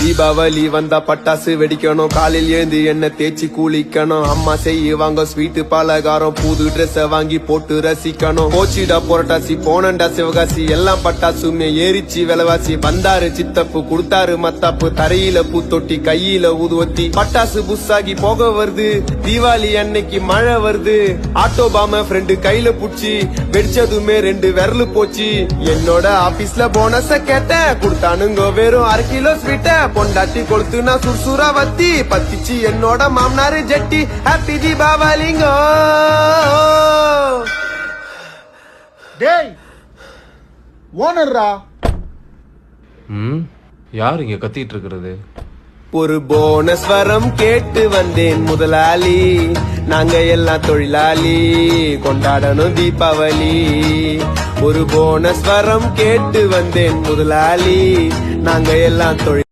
தீபாவளி வந்தா பட்டாசு வெடிக்கணும், காலில் எழுந்து என்ன தேய்ச்சி குளிக்கணும், அம்மா செய்வாங்க ஸ்வீட்டு பலகாரம், புது ட்ரெஸ் வாங்கி போட்டு ரசிக்கணும். போச்சிடா புரட்டாசி போனண்டா சிவகாசி, எல்லாம் பட்டாசுமே ஏறிச்சு விலவாசி. வந்தாரு சித்தப்பு கொடுத்தாரு மத்தாப்பு, தரையில பூத்தொட்டி கையில ஊதுவத்தி. பட்டாசு புஸ்ஸாகி போக வருது, தீபாவளி அன்னைக்கு மழை வருது. ஆட்டோ பாம ஃப்ரெண்டு கையில புடிச்சு வெடிச்சதுமே 2 விரலு போச்சு. என்னோட ஆபீஸ்ல போனஸ கேட்டேன், கொடுத்தானுங்க வெறும் 1/2 கிலோ ஸ்வீட்ட. பொண்டாட்டி கொளுத்துனா சுர்சுரா வத்தி, பத்திச்சு என்னோட மாமனாரு ஜட்டி. ஹாப்பி தீபாவளிங்க. டேய் ஓனர்ரா. யார் இங்க கத்திட்டு இருக்கிறது? ஒரு போனஸ் வரம் கேட்டு வந்தேன் முதலாளி, நாங்க எல்லாம் தொழிலாளி, கொண்டாடணும் தீபாவளி. ஒரு போனஸ் வரம் கேட்டு வந்தேன் முதலாளி, நாங்க எல்லாம் தொழில்